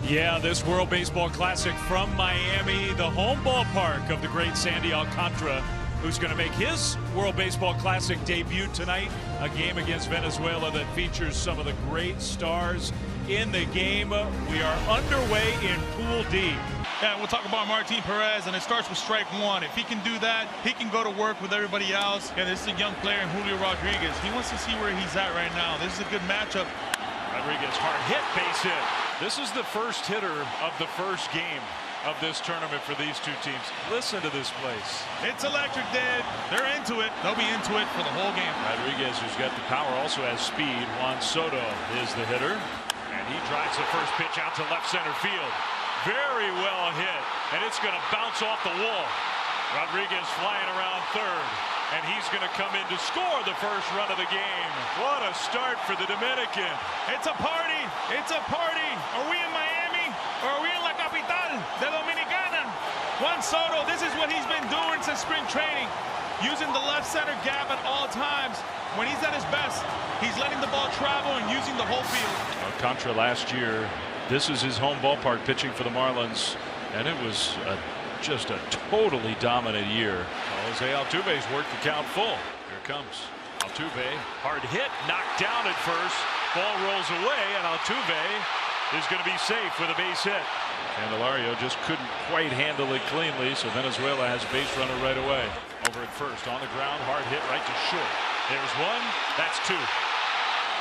Yeah, this World Baseball Classic from Miami, the home ballpark of the great Sandy Alcantara, who's going to make his World Baseball Classic debut tonight. A game against Venezuela that features some of the great stars in the game. We are underway in Pool D. Yeah, we'll talk about Martin Perez, and it starts with strike one. If he can do that, he can go to work with everybody else. And this is a young player in Julio Rodriguez. He wants to see where he's at right now. This is a good matchup. Rodriguez, hard hit, base hit. This is the first hitter of the first game of this tournament for these two teams. Listen to this place. It's electric, Dave. They're into it. They'll be into it for the whole game. Rodriguez, who's got the power, also has speed. Juan Soto is the hitter. And he drives the first pitch out to left center field. Very well hit. And it's going to bounce off the wall. Rodriguez flying around third. And he's going to come in to score the first run of the game. What a start for the Dominican. It's a party. It's a party. Are we in Miami or are we in La Capital de Dominicana? Juan Soto, this is what he's been doing since spring training. Using the left center gap at all times. When he's at his best, he's letting the ball travel and using the whole field. Alcantara last year, this is his home ballpark pitching for the Marlins. And it was just a totally dominant year. Jose Altuve's worked the count full. Here comes Altuve. Hard hit, knocked down at first. Ball rolls away, and Altuve is going to be safe with a base hit. Candelario just couldn't quite handle it cleanly, so Venezuela has a base runner right away. Over at first, on the ground, hard hit right to short. There's one, that's two.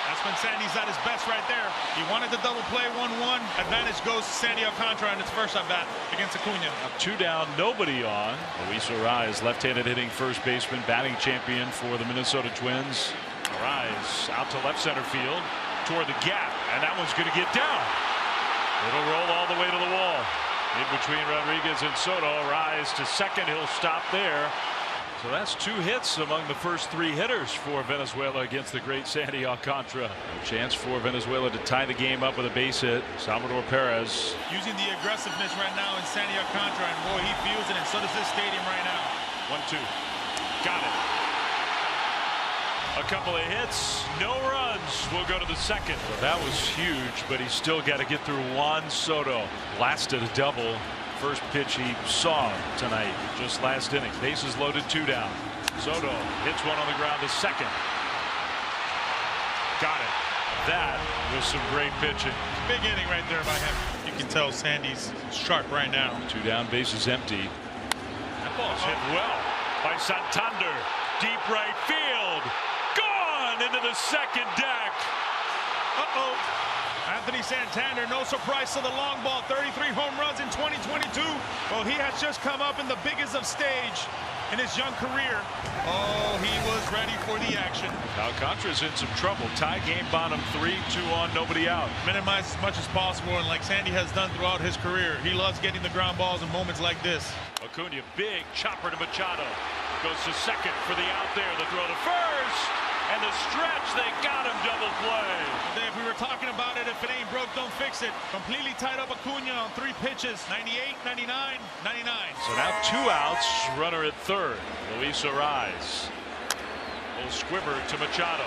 That's when Sandy's at his best right there. He wanted the double play, 1-1. Advantage goes to Sandy Alcantara in its first at bat against Acuna. Two down, nobody on. Luis Arraez, left-handed hitting first baseman, batting champion for the Minnesota Twins. Arraez out to left center field toward the gap, and that one's going to get down. It'll roll all the way to the wall. In between Rodriguez and Soto, Arraez to second. He'll stop there. So that's two hits among the first three hitters for Venezuela against the great Sandy Alcantara. A chance for Venezuela to tie the game up with a base hit. Salvador Perez. Using the aggressiveness right now in Sandy Alcantara, and boy, he feels it, and so does this stadium right now. 1-2. Got it. A couple of hits, no runs. We'll go to the second. Well, that was huge, but he's still got to get through Juan Soto. Blasted a double. First pitch he saw tonight, just last inning. Bases loaded, two down. Soto hits one on the ground to second. Got it. That was some great pitching. Big inning right there by him. You can tell Sandy's sharp right now. Two down, bases empty. That ball's hit well by Santander. Deep right field. Gone into the second deck. Uh-oh. Anthony Santander, no surprise to the long ball, 33 home runs in 2022. Well, he has just come up in the biggest of stage in his young career. Oh, he was ready for the action. Alcantara's in some trouble. Tie game bottom 3, 2 on, nobody out. Minimize as much as possible, and like Sandy has done throughout his career, he loves getting the ground balls in moments like this. Acuna, big chopper to Machado. Goes to second for the out there. The throw to first. And the stretch, they got him double play. If we were talking about it, if it ain't broke, don't fix it. Completely tied up Acuna on 3 pitches, 98, 99, 99. So now 2 outs, runner at third. Luis Arraez. Little squibber to Machado.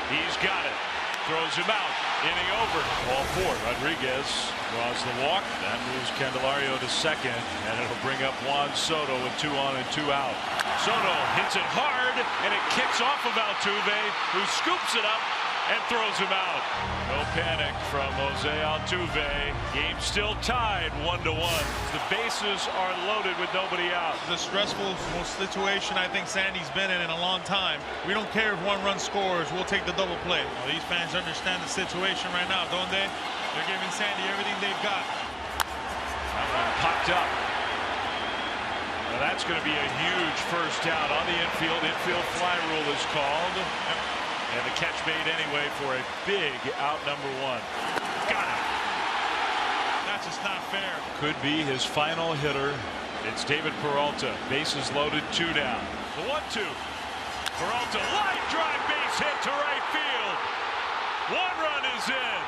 He's got it. Throws him out. Inning over. Ball 4. Rodriguez draws the walk. That moves Candelario to second. And it'll bring up Juan Soto with 2 on and 2 out. Soto hits it hard, and it kicks off of Altuve, who scoops it up and throws him out. No panic from Jose Altuve. Game still tied 1-1. The bases are loaded with nobody out. The stressful situation I think Sandy's been in a long time. We don't care if 1 run scores. We'll take the double play. Well, these fans understand the situation right now, don't they? They're giving Sandy everything they've got. That one popped up. Well, that's going to be a huge first down on the infield. Infield fly rule is called. And the catch made anyway for a big out number 1. Got it. That's just not fair. Could be his final hitter. It's David Peralta. Bases loaded, 2 down. The 1-2. Peralta, line drive base hit to right field. 1 run is in.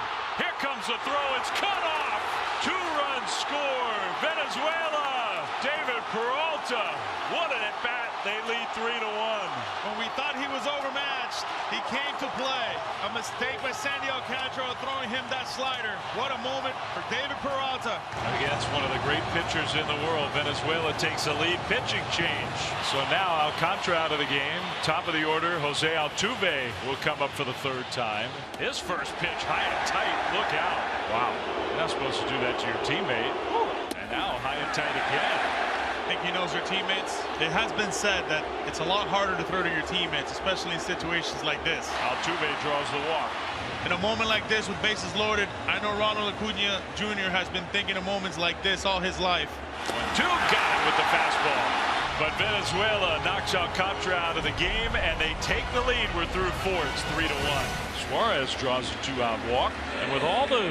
Here comes the throw. It's cut off. 2 runs score. Venezuela David Peralta, what an at-bat. They lead 3-1. When we thought he was overmatched, he came to play. A mistake by Sandy Alcantara throwing him that slider. What a moment for David Peralta. Against one of the great pitchers in the world, Venezuela takes a lead. Pitching change. So now Alcantara out of the game. Top of the order, Jose Altuve will come up for the third time. His first pitch, high and tight. Look out. Wow. You're not supposed to do that to your teammate. And now high and tight again. I think he knows your teammates. It has been said that it's a lot harder to throw to your teammates, especially in situations like this. Altuve draws the walk. In a moment like this with bases loaded, I know Ronald Acuna Jr. has been thinking of moments like this all his life. 1-2, got it with the fastball. But Venezuela knocks Alcantara out of the game, and they take the lead. We're through 4. It's 3-1. Suarez draws a 2-out walk. And with all the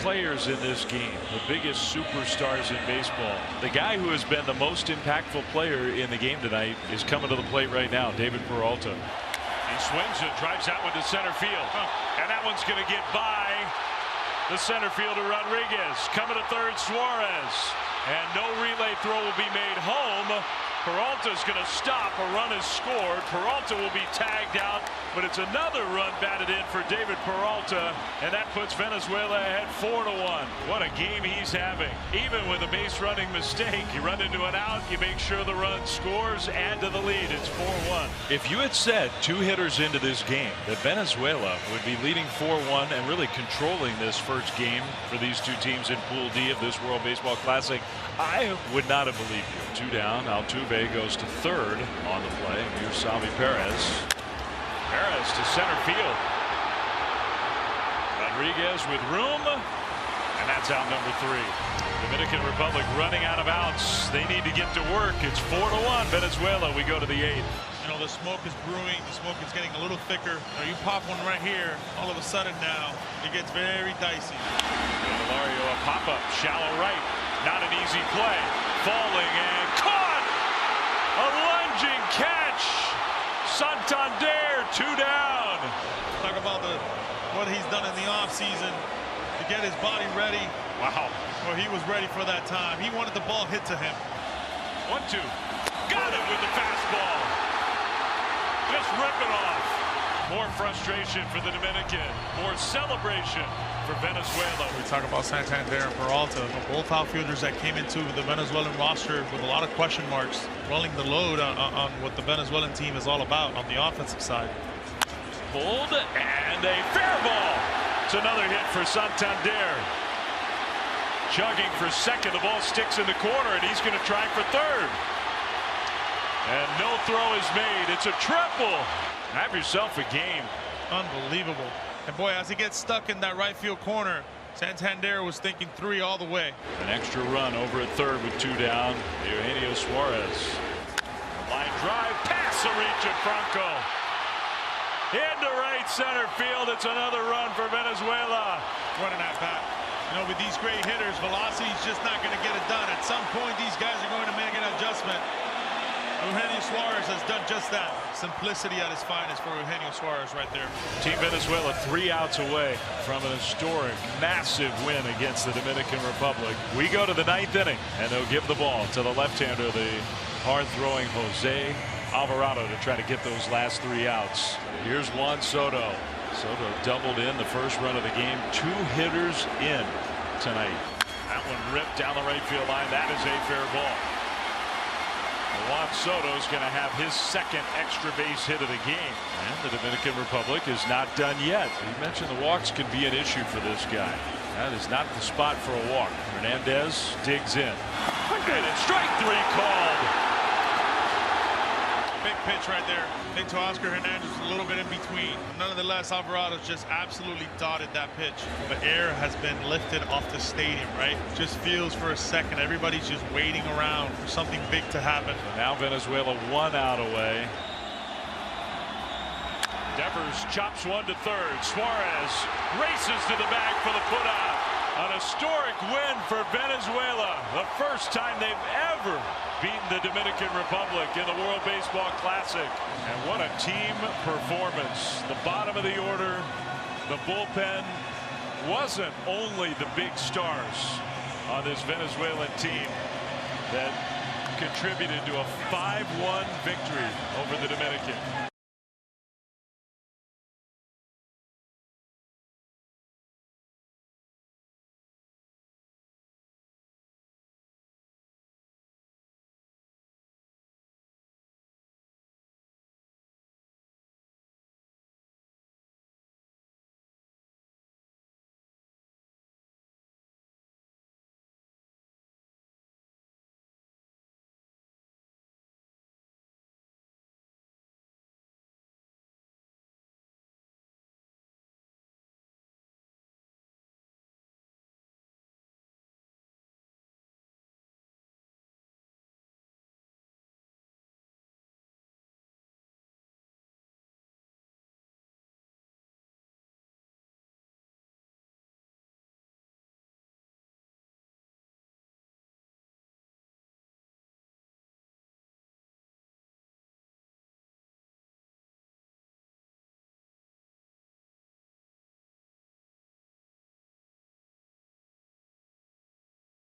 players in this game, the biggest superstars in baseball, the guy who has been the most impactful player in the game tonight is coming to the plate right now, David Peralta. He swings it, drives out with the center field. And that one's going to get by the center fielder Rodriguez. Coming to third, Suarez. And no relay throw will be made home. Peralta's going to stop. A run is scored. Peralta will be tagged out, but it's another run batted in for David Peralta, and that puts Venezuela ahead 4-1. What a game he's having. Even with a base running mistake, you run into an out, you make sure the run scores, add to the lead. It's 4-1. If you had said 2 hitters into this game that Venezuela would be leading 4-1 and really controlling this first game for these two teams in Pool D of this World Baseball Classic, I would not have believed you. 2 down. Altuve goes to third on the play. Here's Salvi Perez. Perez to center field. Rodriguez with room, and that's out number 3. Dominican Republic running out of outs. They need to get to work. It's 4-1 Venezuela. We go to the 8th. You know, the smoke is brewing. The smoke is getting a little thicker. Now you pop one right here. All of a sudden now, it gets very dicey. Candelario, a pop-up, shallow right. Not an easy play. Falling and caught! A lunging catch! Santander, 2 down. Talk about what he's done in the offseason to get his body ready. Wow. Well, he was ready for that time. He wanted the ball hit to him. 1-2. Got it with the fastball. Just rip it off. More frustration for the Dominican. More celebration for Venezuela. We talk about Santander and Peralta, both outfielders that came into the Venezuelan roster with a lot of question marks, rolling the load on what the Venezuelan team is all about on the offensive side. Pulled and a fair ball. It's another hit for Santander. Chugging for second. The ball sticks in the corner, and he's going to try for third. And no throw is made. It's a triple. Have yourself a game. Unbelievable. And boy, as he gets stuck in that right field corner, Santander was thinking 3 all the way. An extra run over at third with 2 down. Eugenio Suarez. Line drive, pass a reach at Franco. Into right center field. It's another run for Venezuela. What an at-bat. You know, with these great hitters, velocity is just not going to get it done. At some point, these guys are going to make an adjustment. Eugenio Suarez has done just that. Simplicity at his finest for Eugenio Suarez right there. Team Venezuela 3 outs away from an historic, massive win against the Dominican Republic. We go to the 9th inning, and they'll give the ball to the left-hander, the hard-throwing Jose Alvarado, to try to get those last 3 outs. Here's Juan Soto. Soto doubled in the first run of the game. 2 hitters in tonight. That one ripped down the right field line. That is a fair ball. Juan Soto's going to have his second extra base hit of the game. And the Dominican Republic is not done yet. You mentioned the walks can be an issue for this guy. That is not the spot for a walk. Hernandez digs in. And it's strike 3 called. Big pitch right there. I think to Oscar Hernandez was a little bit in between. Nonetheless, Alvarado just absolutely dotted that pitch. The air has been lifted off the stadium, right? Just feels for a second. Everybody's just waiting around for something big to happen. Now Venezuela 1 out away. Devers chops one to third. Suarez races to the bag for the putout. An historic win for Venezuela. The first time they've ever beaten the Dominican Republic in the World Baseball Classic. And what a team performance. The bottom of the order, the bullpen, wasn't only the big stars on this Venezuelan team that contributed to a 5-1 victory over the Dominican.